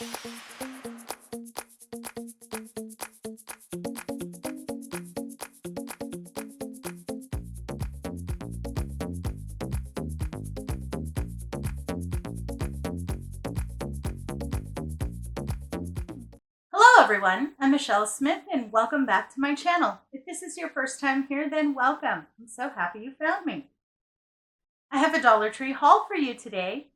Hello everyone, I'm Michelle Smith and welcome back to my channel. If this is your first time here, then welcome. I'm so happy you found me. I have a Dollar Tree haul for you today.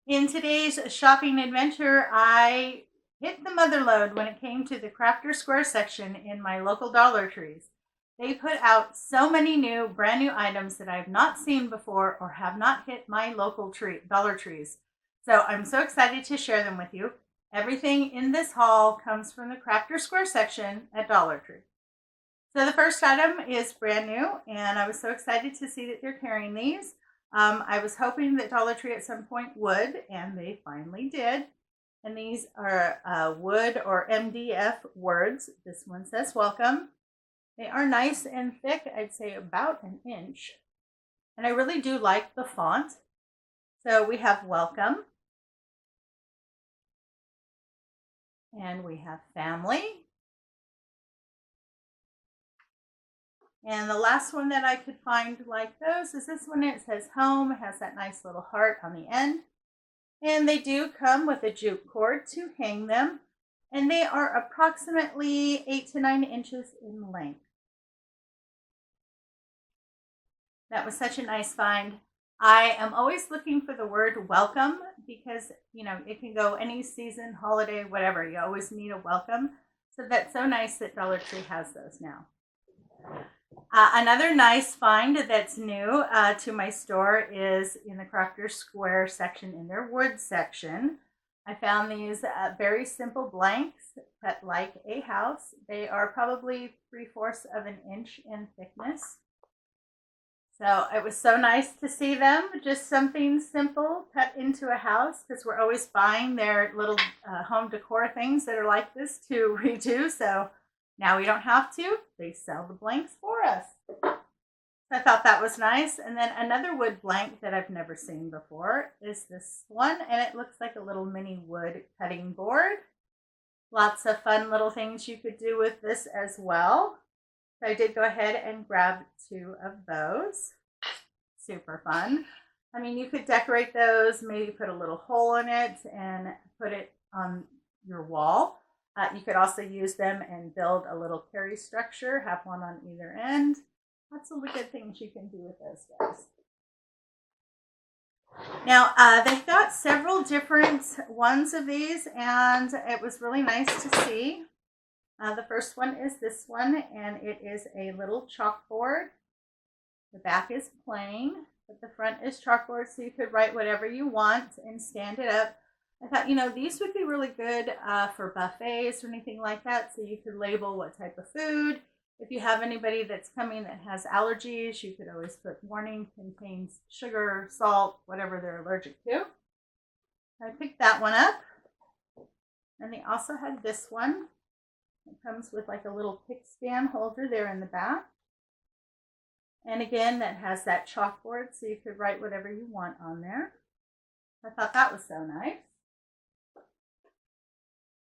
In today's shopping adventure, I hit the mother lode when it came to the Crafter Square section in my local Dollar Trees. They put out so many brand new items that I have not seen before or have not hit my local Dollar Trees. So I'm so excited to share them with you. Everything in this haul comes from the Crafter Square section at Dollar Tree. So the first item is brand new, and I was so excited to see that they're carrying these. I was hoping that Dollar Tree at some point would, and they finally did. And these are wood or MDF words. This one says welcome. They are nice and thick, I'd say about an inch. And I really do like the font. So we have welcome. And we have family. And the last one that I could find like those is this one. It says home. It has that nice little heart on the end. And they do come with a jute cord to hang them. And they are approximately 8 to 9 inches in length. That was such a nice find. I am always looking for the word welcome because, you know, it can go any season, holiday, whatever. You always need a welcome. So that's so nice that Dollar Tree has those now. Another nice find that's new to my store is in the Crafter Square section, in their wood section. I found these very simple blanks cut like a house. They are probably 3/4 of an inch in thickness. So it was so nice to see them, just something simple cut into a house, because we're always buying their little home decor things that are like this to redo. So now we don't have to. They sell the blanks for us. So I thought that was nice. And then another wood blank that I've never seen before is this one, and it looks like a little mini wood cutting board. Lots of fun little things you could do with this as well. So I did go ahead and grab 2 of those. Super fun. I mean, you could decorate those, maybe put a little hole in it and put it on your wall. You could also use them and build a little carry structure, have one on either end. Lots of good things you can do with those guys. Now, they've got several different ones of these, and it was really nice to see. The first one is this one, and it is a little chalkboard. The back is plain, but the front is chalkboard, so you could write whatever you want and stand it up. I thought, you know, these would be really good for buffets or anything like that, so you could label what type of food. If you have anybody that's coming that has allergies, you could always put warning, contains sugar, salt, whatever they're allergic to. I picked that one up. And they also had this one. It comes with like a little kickstand holder there in the back. And again, that has that chalkboard, so you could write whatever you want on there. I thought that was so nice.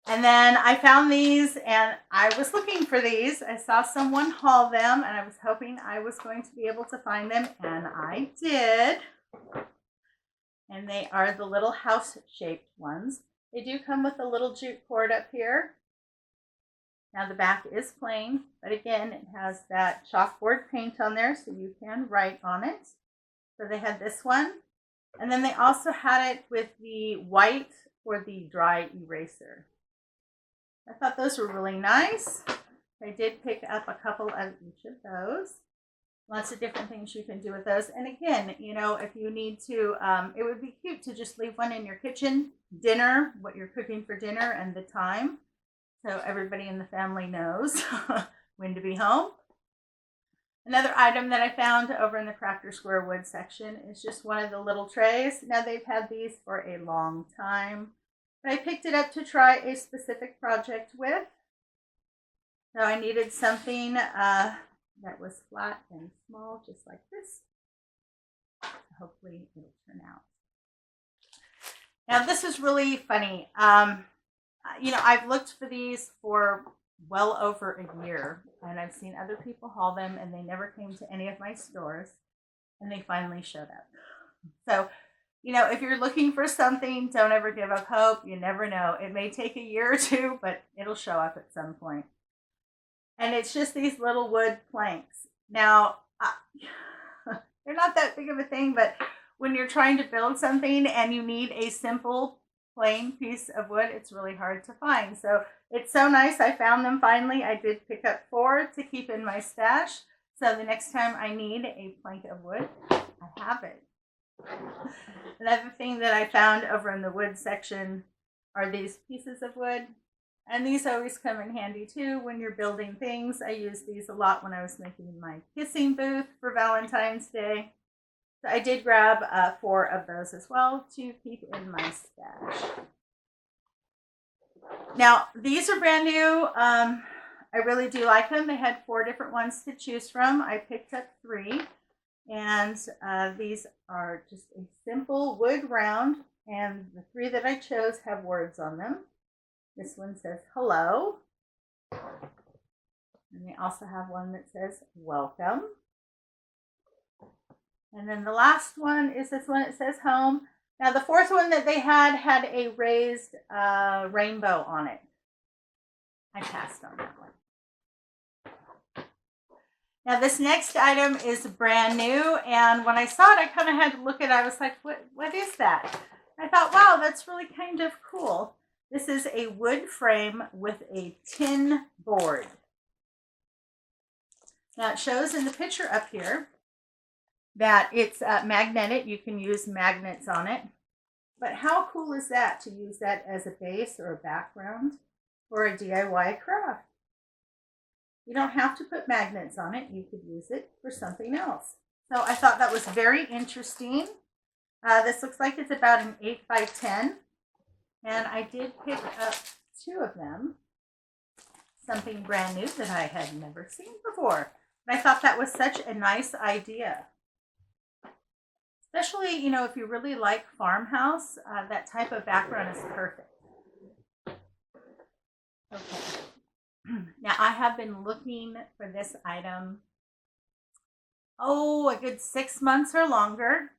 And then I found these, and I was looking for these. I saw someone haul them, and I was hoping I was going to be able to find them, and I did. And they are the little house-shaped ones. They do come with a little jute cord up here. Now the back is plain, but again, it has that chalkboard paint on there, so you can write on it. So they had this one, and then they also had it with the white for the dry eraser. I thought those were really nice. I did pick up a couple of each of those. Lots of different things you can do with those. And again, you know, if you need to, it would be cute to just leave one in your kitchen, dinner, what you're cooking for dinner and the time. So everybody in the family knows when to be home. Another item that I found over in the Crafter Square wood section is just one of the little trays. Now they've had these for a long time, but I picked it up to try a specific project with. So I needed something that was flat and small, just like this. Hopefully it'll turn out. Now this is really funny. I've looked for these for well over a year, and I've seen other people haul them, and they never came to any of my stores, and they finally showed up. So, if you're looking for something, don't ever give up hope. You never know. It may take a year or two, but it'll show up at some point. And it's just these little wood planks. Now, they're not that big of a thing, but when you're trying to build something and you need a simple, plain piece of wood, it's really hard to find. So it's so nice. I found them finally. I did pick up 4 to keep in my stash. So the next time I need a plank of wood, I have it. Another thing that I found over in the wood section are these pieces of wood. And these always come in handy too when you're building things. I used these a lot when I was making my kissing booth for Valentine's Day. So I did grab 4 of those as well to keep in my stash. Now, these are brand new. I really do like them. They had 4 different ones to choose from. I picked up 3. And these are just a simple wood round. And the 3 that I chose have words on them. This one says hello. And they also have one that says welcome. And then the last one is this one. It says home. Now the 4th one that they had a raised rainbow on it. I passed on that one. Now this next item is brand new. And when I saw it, I kind of had to look at it. I was like, what is that? I thought, wow, that's really kind of cool. This is a wood frame with a tin board. Now it shows in the picture up here that it's magnetic. You can use magnets on it. But how cool is that to use that as a base or a background for a DIY craft? You don't have to put magnets on it. You could use it for something else. So I thought that was very interesting. This looks like it's about an 8 by 10. And I did pick up 2 of them. Something brand new that I had never seen before. But I thought that was such a nice idea. Especially, if you really like farmhouse, that type of background is perfect. Okay. Now, I have been looking for this item, a good 6 months or longer.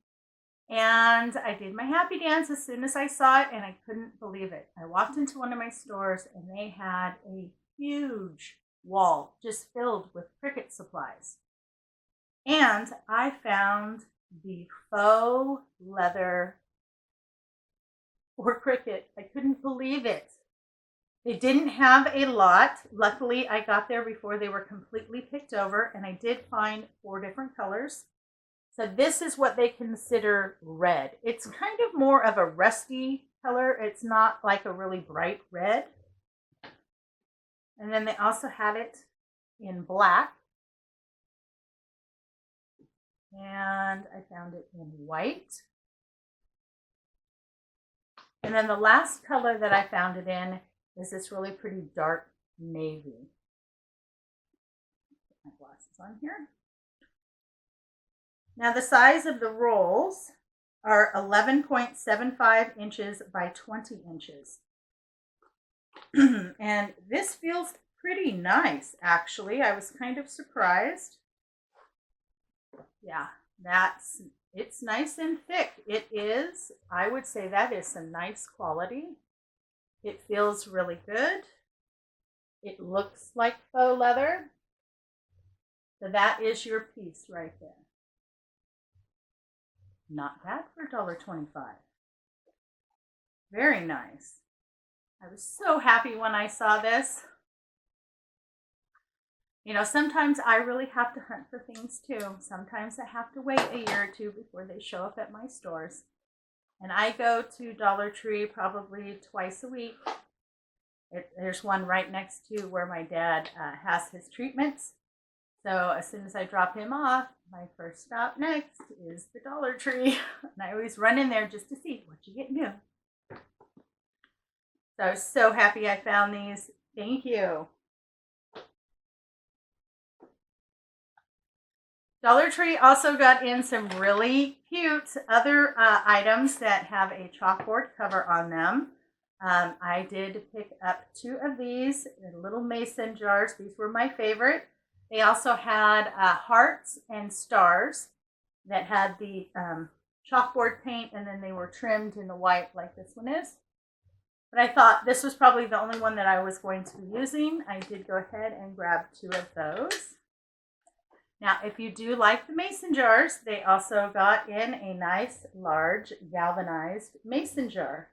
And I did my happy dance as soon as I saw it, and I couldn't believe it. I walked into one of my stores, and they had a huge wall just filled with cricket supplies. And I found the faux leather for cricket. I couldn't believe it. They didn't have a lot. Luckily, I got there before they were completely picked over, and I did find 4 different colors. So this is what they consider red. It's kind of more of a rusty color. It's not like a really bright red. And then they also had it in black. And I found it in white. And then the last color that I found it in is this really pretty dark navy. Put my glasses on here. Now the size of the rolls are 11.75 inches by 20 inches. And this feels pretty nice, actually. I was kind of surprised. Yeah, it's nice and thick. It is, I would say that is some nice quality. It feels really good. It looks like faux leather. So that is your piece right there. Not bad for $1.25. Very nice. I was so happy when I saw this. Sometimes I really have to hunt for things too. Sometimes I have to wait a year or 2 before they show up at my stores. And I go to Dollar Tree probably twice a week. There's one right next to where my dad has his treatments. So as soon as I drop him off, my first stop next is the Dollar Tree. And I always run in there just to see what you get new. So I was so happy I found these. Thank you. Dollar Tree also got in some really cute other items that have a chalkboard cover on them. I did pick up 2 of these little mason jars. These were my favorite. They also had hearts and stars that had the chalkboard paint, and then they were trimmed in the white like this one is. But I thought this was probably the only one that I was going to be using. I did go ahead and grab 2 of those. Now, if you do like the mason jars, they also got in a nice, large, galvanized mason jar.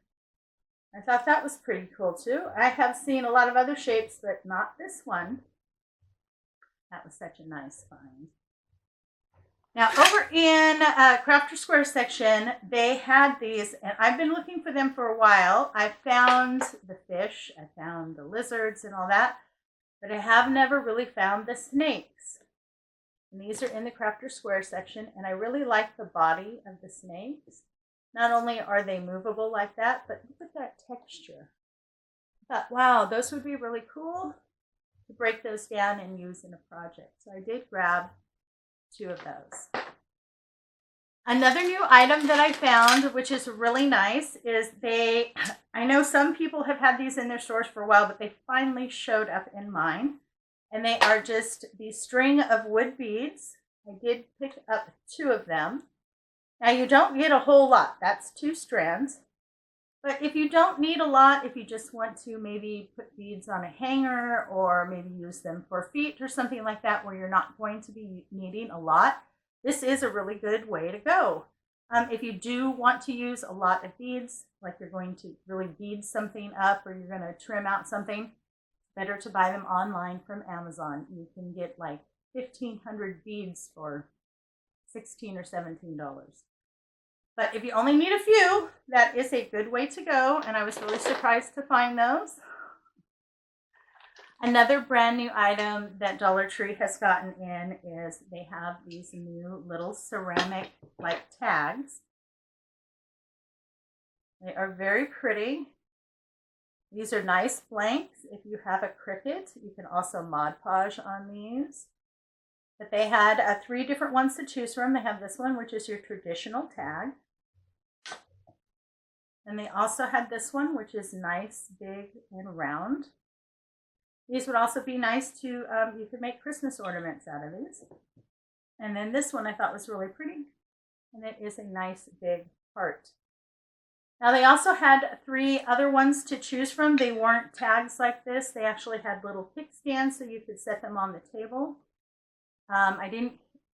I thought that was pretty cool, too. I have seen a lot of other shapes, but not this one. That was such a nice find. Now, over in Crafter Square section, they had these, and I've been looking for them for a while. I found the fish, I found the lizards and all that, but I have never really found the snakes. And these are in the Crafter Square section, and I really like the body of the snakes. Not only are they movable like that, but look at that texture. I thought, wow, those would be really cool to break those down and use in a project. So I did grab 2 of those. Another new item that I found, which is really nice, is I know some people have had these in their stores for a while, but they finally showed up in mine. And they are just the string of wood beads. I did pick up 2 of them. Now, you don't get a whole lot. That's 2 strands. But if you don't need a lot, if you just want to maybe put beads on a hanger or maybe use them for feet or something like that where you're not going to be needing a lot, this is a really good way to go. If you do want to use a lot of beads, like you're going to really bead something up or you're going to trim out something, better to buy them online from Amazon. You can get like 1,500 beads for $16 or $17. But if you only need a few, that is a good way to go, and I was really surprised to find those. Another brand new item that Dollar Tree has gotten in is they have these new little ceramic like tags. They are very pretty. These are nice blanks. If you have a Cricut, you can also Mod Podge on these. But they had 3 different ones to choose from. They have this one, which is your traditional tag. And they also had this one, which is nice, big, and round. These would also be nice to, you could make Christmas ornaments out of these. And then this one I thought was really pretty. And it is a nice, big heart. Now, they also had 3 other ones to choose from. They weren't tags like this. They actually had little kickstands so you could set them on the table. I didn't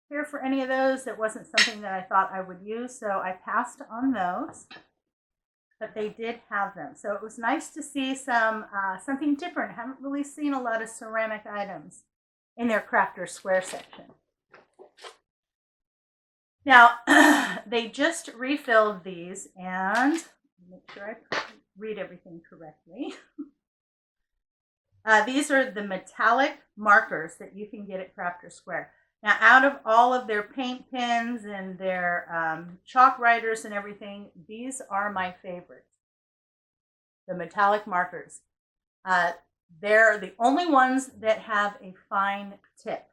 care for any of those. It wasn't something that I thought I would use, so I passed on those. But they did have them. So it was nice to see something different. I haven't really seen a lot of ceramic items in their Crafter Square section. Now, they just refilled these, and make sure I read everything correctly. These are the metallic markers that you can get at Crafter Square. Now, out of all of their paint pens and their chalk writers and everything, these are my favorite. The metallic markers. They're the only ones that have a fine tip.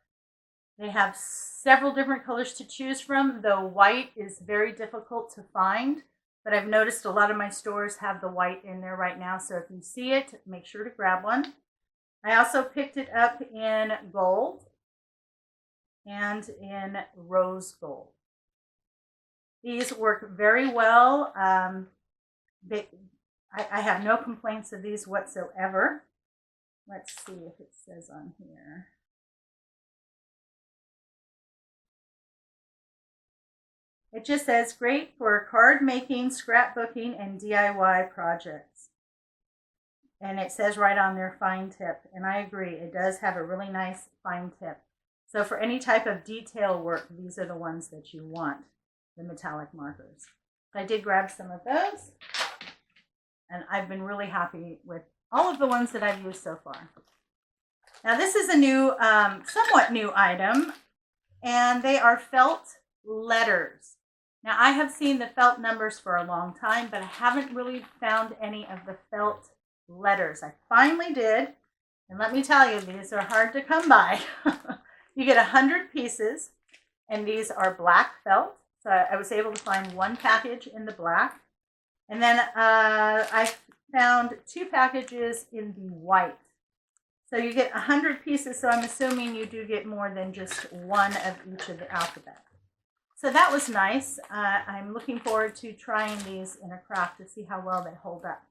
They have several different colors to choose from, though white is very difficult to find. But I've noticed a lot of my stores have the white in there right now, so if you see it, make sure to grab one. I also picked it up in gold and in rose gold. These work very well. I have no complaints of these whatsoever. Let's see if it says on here. It just says, great for card making, scrapbooking, and DIY projects. And it says right on there, fine tip. And I agree, it does have a really nice fine tip. So for any type of detail work, these are the ones that you want, the metallic markers. I did grab some of those. And I've been really happy with all of the ones that I've used so far. Now this is a new, somewhat new item. And they are felt letters. Now, I have seen the felt numbers for a long time, but I haven't really found any of the felt letters. I finally did, and let me tell you, these are hard to come by. You get 100 pieces, and these are black felt. So I was able to find one package in the black. And then I found 2 packages in the white. So you get 100 pieces, so I'm assuming you do get more than just one of each of the alphabet. So that was nice. I'm looking forward to trying these in a craft to see how well they hold up.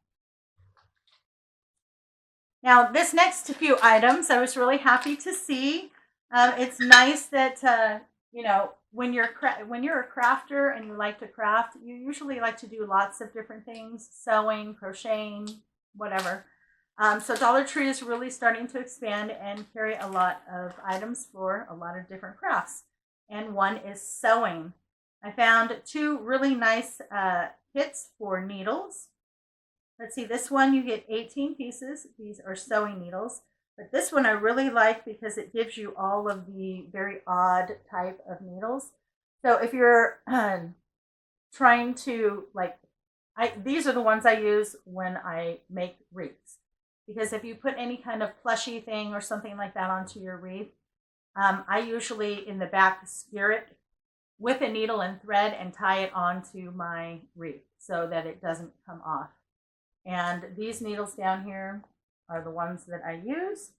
Now, this next few items I was really happy to see. It's nice that, when you're a crafter and you like to craft, you usually like to do lots of different things, sewing, crocheting, whatever. So Dollar Tree is really starting to expand and carry a lot of items for a lot of different crafts. And one is sewing. I found 2 really nice kits for needles. Let's see, this one you get 18 pieces. These are sewing needles. But this one I really like because it gives you all of the very odd type of needles. So if you're trying to, these are the ones I use when I make wreaths. Because if you put any kind of plushy thing or something like that onto your wreath, I usually in the back skewer it with a needle and thread and tie it onto my wreath so that it doesn't come off. And these needles down here are the ones that I use.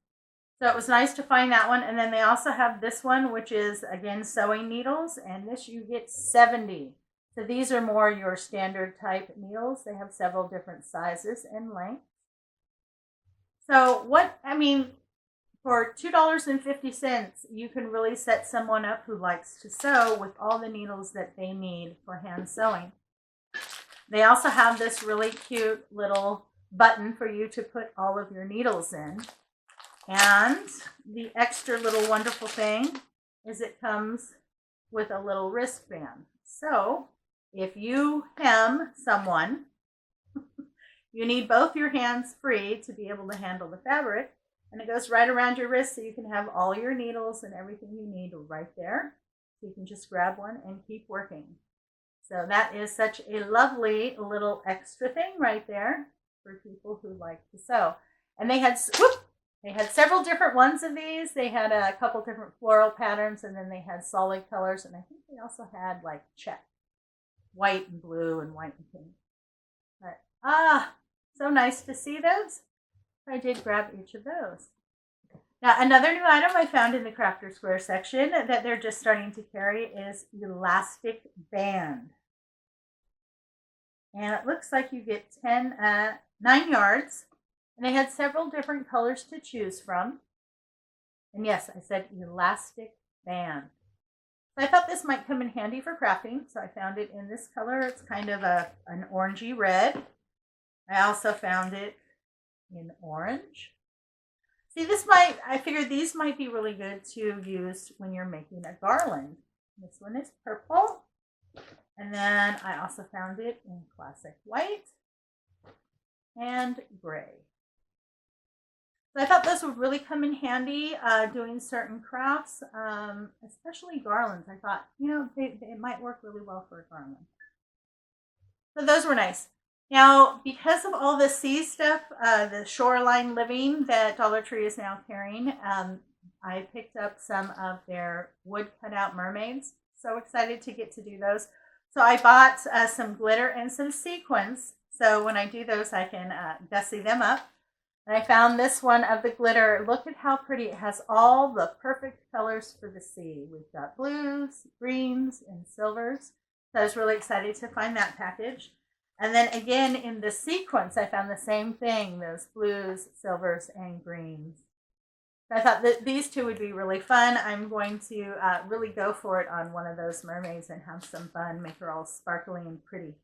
So it was nice to find that one. And then they also have this one, which is, again, sewing needles. And this you get 70. So these are more your standard type needles. They have several different sizes and lengths. So for $2.50, you can really set someone up who likes to sew with all the needles that they need for hand sewing. They also have this really cute little button for you to put all of your needles in. And the extra little wonderful thing is it comes with a little wristband. So if you hem someone, you need both your hands free to be able to handle the fabric. And it goes right around your wrist so you can have all your needles and everything you need right there. So you can just grab one and keep working. So that is such a lovely little extra thing right there for people who like to sew. And they had several different ones of these. They had a couple different floral patterns, and then they had solid colors, and I think they also had check, white and blue and white and pink. But so nice to see those. I did grab each of those. Now, another new item I found in the Crafter Square section that they're just starting to carry is elastic band. And it looks like you get 9 yards. And they had several different colors to choose from. And yes, I said elastic band. So I thought this might come in handy for crafting. So I found it in this color. It's kind of an orangey red. I also found it in orange. See, I figured these might be really good to use when you're making a garland. This one is purple. And then I also found it in classic white and gray. So I thought this would really come in handy doing certain crafts, especially garlands. I thought, it might work really well for a garland. So those were nice. Now, because of all the sea stuff, the shoreline living that Dollar Tree is now carrying, I picked up some of their wood Cut Out Mermaids. So excited to get to do those. So I bought some glitter and some sequins. So when I do those, I can gussy them up. And I found this one of the glitter. Look at how pretty. It has all the perfect colors for the sea. We've got blues, greens, and silvers. So I was really excited to find that package. And then again, in the sequence, I found the same thing, those blues, silvers, and greens. So I thought that these two would be really fun. I'm going to really go for it on one of those mermaids and have some fun, make her all sparkly and pretty.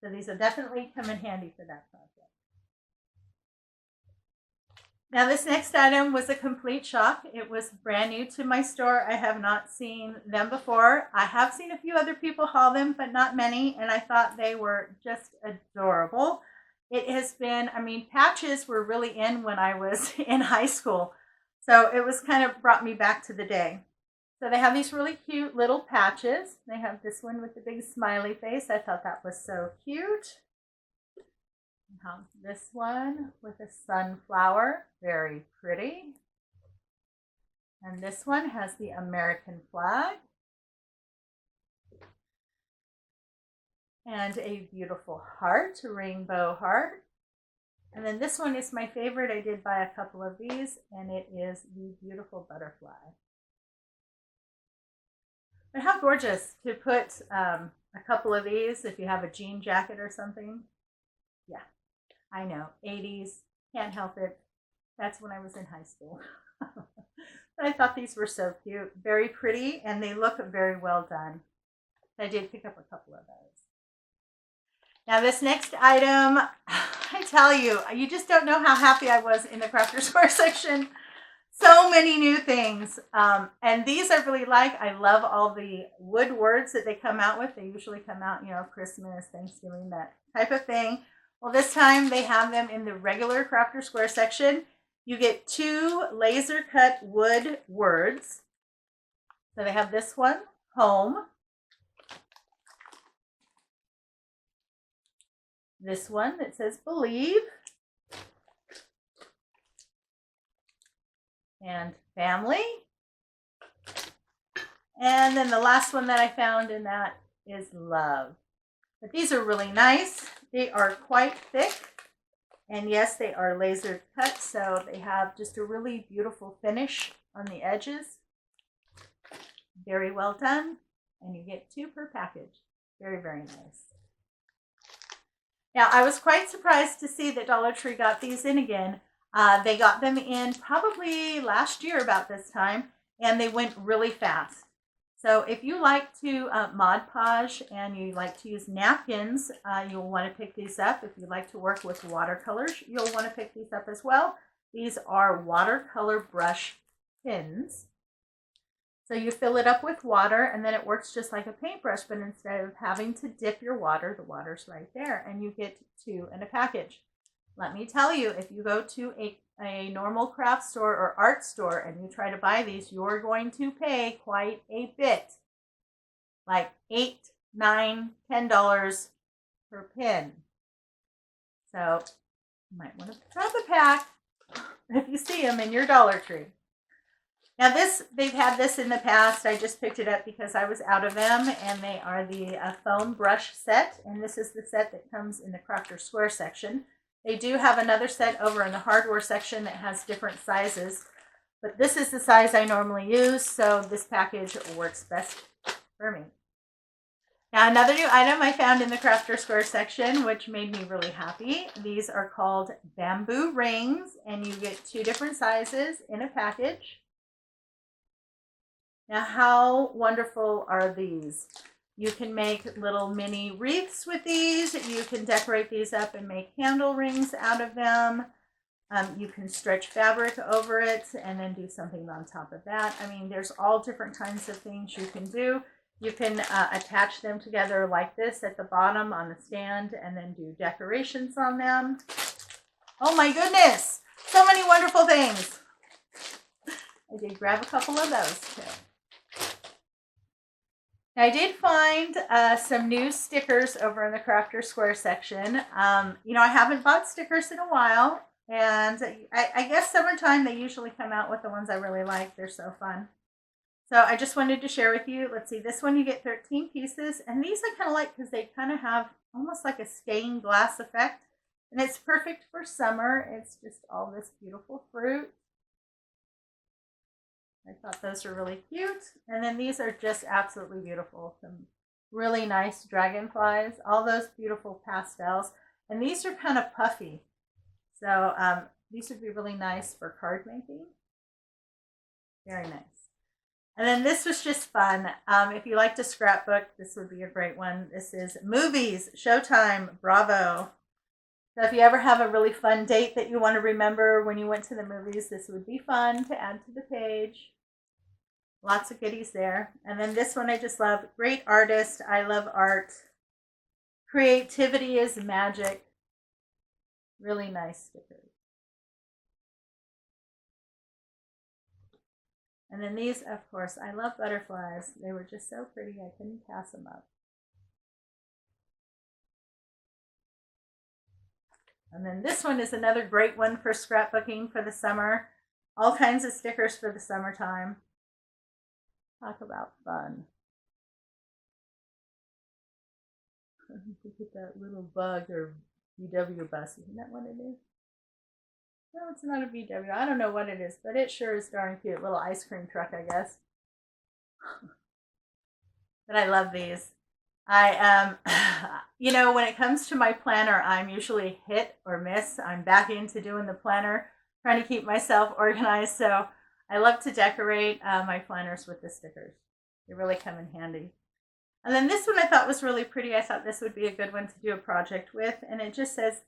So these will definitely come in handy for that project. Now, this next item was a complete shock. It was brand new to my store. I have not seen them before. I have seen a few other people haul them, but not many, and I thought they were just adorable. It has been, patches were really in when I was in high school, so it was kind of brought me back to the day. So they have these really cute little patches. They have this one with the big smiley face. I thought that was so cute. This one with a sunflower, very pretty. And this one has the American flag. And a beautiful heart, a rainbow heart. And then this one is my favorite. I did buy a couple of these, and it is the beautiful butterfly. But how gorgeous to put a couple of these if you have a jean jacket or something. Yeah, I know, 80s, can't help it. That's when I was in high school. But I thought these were so cute, very pretty, and they look very well done. I did pick up a couple of those. Now this next item, I tell you, you just don't know how happy I was in the Crafter Square section. So many new things. And these I really like. I love all the wood words that they come out with. They usually come out, Christmas, Thanksgiving, that type of thing. Well, this time they have them in the regular Crafter Square section. You get 2 laser cut wood words. So they have this one, home. This one that says believe. And family. And then the last one that I found in that is love. But these are really nice. They are quite thick. And yes, they are laser cut, so they have just a really beautiful finish on the edges. Very well done. And you get 2 per package. Very, very nice. Now, I was quite surprised to see that Dollar Tree got these in again. They got them in probably last year about this time, and they went really fast. So if you like to Mod Podge and you like to use napkins, you'll want to pick these up. If you like to work with watercolors, you'll want to pick these up as well. These are watercolor brush pins. So you fill it up with water, and then it works just like a paintbrush, but instead of having to dip your water, the water's right there, and you get 2 in a package. Let me tell you, if you go to a normal craft store or art store and you try to buy these, you're going to pay quite a bit. Like $8, $9, $10 per pin. So you might want to grab a pack if you see them in your Dollar Tree. Now they've had this in the past. I just picked it up because I was out of them, and they are the foam brush set, and this is the set that comes in the Crafter Square section. They do have another set over in the hardware section that has different sizes, but this is the size I normally use, so this package works best for me. Now, another new item I found in the Crafter Square section, which made me really happy. These are called bamboo rings, and you get 2 different sizes in a package. Now, how wonderful are these? You can make little mini wreaths with these. You can decorate these up and make candle rings out of them. You can stretch fabric over it and then do something on top of that. I mean, there's all different kinds of things you can do. You can attach them together like this at the bottom on the stand and then do decorations on them. Oh my goodness! So many wonderful things. I did grab a couple of those too. I did find some new stickers over in the Crafter Square section. I haven't bought stickers in a while, and I guess summertime they usually come out with the ones I really like. They're so fun. So I just wanted to share with you. Let's see, this one you get 13 pieces, and these I kind of like because they kind of have almost like a stained glass effect, and it's perfect for summer. It's just all this beautiful fruit. I thought those were really cute. And then these are just absolutely beautiful. Some really nice dragonflies, all those beautiful pastels. And these are kind of puffy. So these would be really nice for card making. Very nice. And then this was just fun. If you like to scrapbook, this would be a great one. This is movies, Showtime, Bravo. So if you ever have a really fun date that you want to remember when you went to the movies, this would be fun to add to the page. Lots of goodies there. And then this one I just love. Great artist. I love art. Creativity is magic. Really nice stickers. And then these, of course, I love butterflies. They were just so pretty, I couldn't pass them up. And then this one is another great one for scrapbooking for the summer. All kinds of stickers for the summertime. Talk about fun. Look at that little bug or VW bus. Isn't that what it is? No, it's not a VW. I don't know what it is, but it sure is darn cute. Little ice cream truck, I guess. But I love these. I when it comes to my planner, I'm usually hit or miss. I'm back into doing the planner, trying to keep myself organized. So I love to decorate my planners with the stickers. They really come in handy. And then this one I thought was really pretty. I thought this would be a good one to do a project with. And it just says,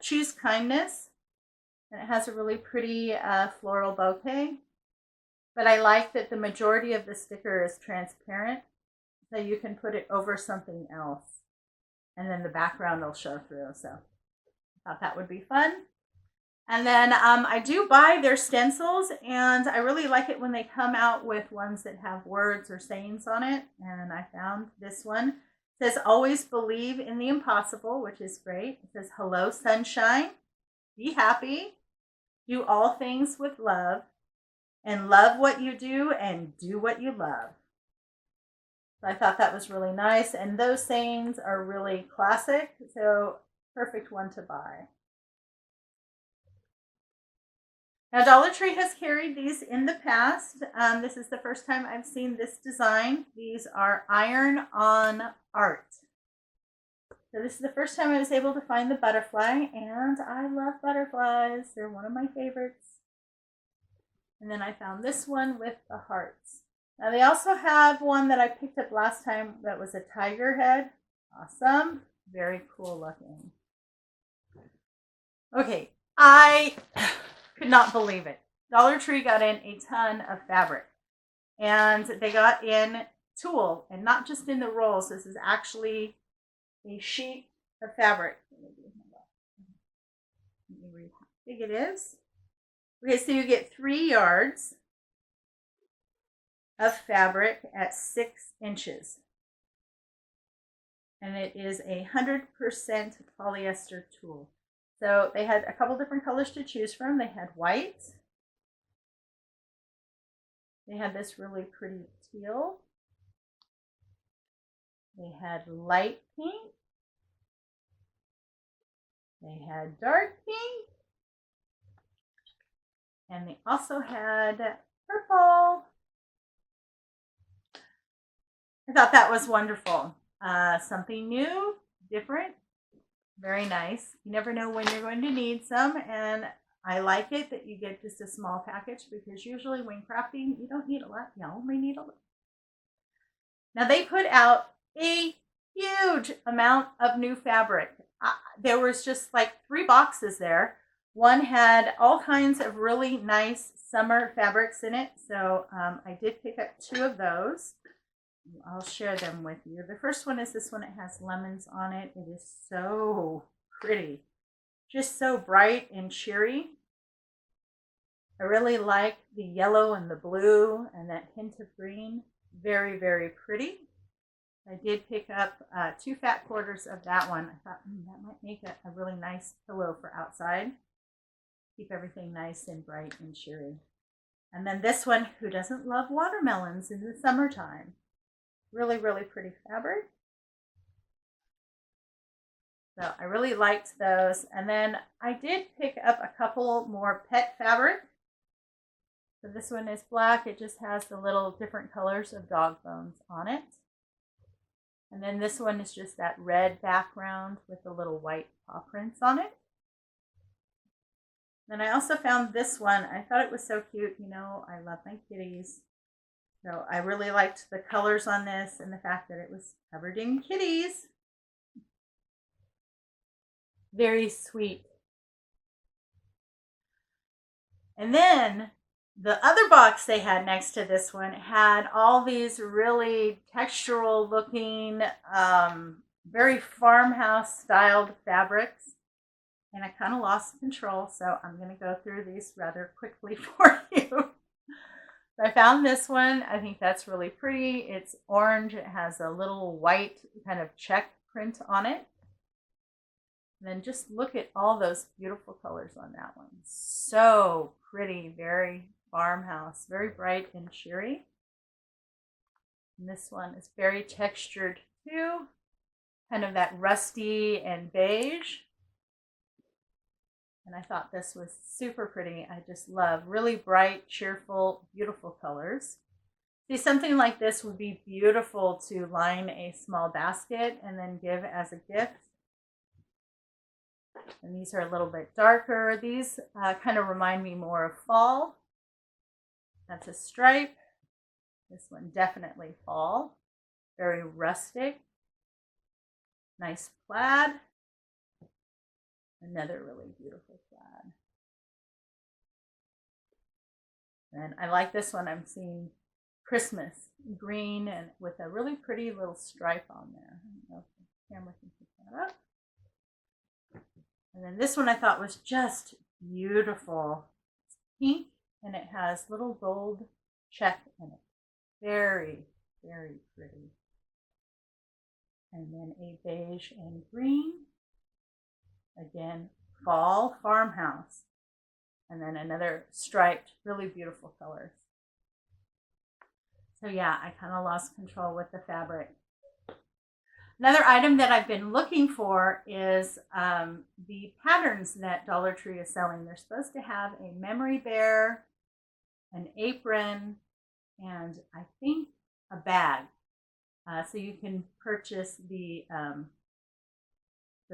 choose kindness. And it has a really pretty floral bouquet. But I like that the majority of the sticker is transparent, so you can put it over something else. And then the background will show through. So I thought that would be fun. And then I do buy their stencils, and I really like it when they come out with ones that have words or sayings on it. And I found this one. It says, always believe in the impossible, which is great. It says, hello, sunshine. Be happy. Do all things with love. And love what you do and do what you love. So I thought that was really nice. And those sayings are really classic. So perfect one to buy. Now, Dollar Tree has carried these in the past. This is the first time I've seen this design. These are iron-on art. So this is the first time I was able to find the butterfly, and I love butterflies. They're one of my favorites. And then I found this one with the hearts. Now, they also have one that I picked up last time that was a tiger head. Awesome. Very cool looking. Okay, I could not believe it. Dollar Tree got in a ton of fabric, and they got in tulle, and not just in the rolls. This is actually a sheet of fabric. Let me read how big it is. Okay, so you get 3 yards of fabric at 6 inches, and it is 100% polyester tulle. So they had a couple different colors to choose from. They had white. They had this really pretty teal. They had light pink. They had dark pink. And they also had purple. I thought that was wonderful. Something new, different. Very nice. You never know when you're going to need some, and I like it that you get just a small package, because usually when crafting, you don't need a lot. You only need a little. Now, they put out a huge amount of new fabric. There was just like 3 boxes there. One had all kinds of really nice summer fabrics in it, so I did pick up 2 of those. I'll share them with you. The first one is this one. It has lemons on it. It is so pretty. Just so bright and cheery. I really like the yellow and the blue and that hint of green. Very, very pretty. I did pick up 2 fat quarters of that one. I thought that might make a really nice pillow for outside. Keep everything nice and bright and cheery. And then this one, who doesn't love watermelons in the summertime? Really, really pretty fabric. So I really liked those. And then I did pick up a couple more pet fabric. So this one is black. It just has the little different colors of dog bones on it. And then this one is just that red background with the little white paw prints on it. Then I also found this one. I thought it was so cute. You know, I love my kitties. So I really liked the colors on this and the fact that it was covered in kitties. Very sweet. And then the other box they had next to this one had all these really textural looking, very farmhouse styled fabrics. And I kind of lost control, so I'm going to go through these rather quickly for you. I found this one. I think that's really pretty. It's orange. It has a little white kind of check print on it. And then just look at all those beautiful colors on that one. So pretty, very farmhouse, very bright and cheery. And this one is very textured too. Kind of that rusty and beige. And I thought this was super pretty. I just love really bright, cheerful, beautiful colors. See, something like this would be beautiful to line a small basket and then give as a gift. And these are a little bit darker. These kind of remind me more of fall. That's a stripe. This one definitely fall. Very rustic. Nice plaid. Another really beautiful plaid. And I like this one. I'm seeing Christmas green and with a really pretty little stripe on there. I don't know if the camera can pick that up. And then this one I thought was just beautiful. It's pink and it has little gold check in it. Very, very pretty. And then a beige and green. Again, fall farmhouse. And then another striped, really beautiful colors. So yeah, I kind of lost control with the fabric. Another item that I've been looking for is the patterns that Dollar Tree is selling. They're supposed to have a memory bear, an apron, and I think a bag. So you can purchase the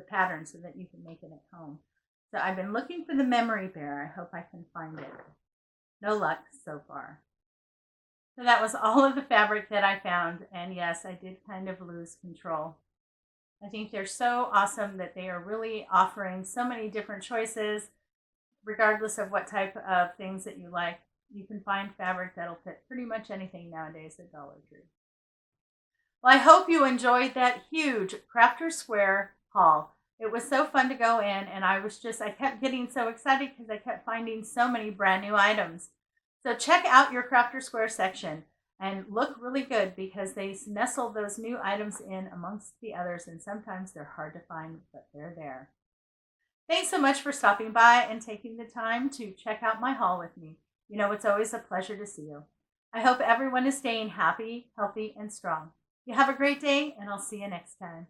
pattern so that you can make it at home. So I've been looking for the memory bear. I hope I can find it. No luck so far. So that was all of the fabric that I found. And yes, I did kind of lose control. I think they're so awesome that they are really offering so many different choices, regardless of what type of things that you like. You can find fabric that'll fit pretty much anything nowadays at Dollar Tree. Well, I hope you enjoyed that huge Crafter Square haul. It was so fun to go in, and I kept getting so excited because I kept finding so many brand new items. So check out your Crafter Square section and look really good because they nestle those new items in amongst the others, and sometimes they're hard to find, but they're there. Thanks so much for stopping by and taking the time to check out my haul with me. You know, it's always a pleasure to see you. I hope everyone is staying happy, healthy, and strong. You have a great day, and I'll see you next time.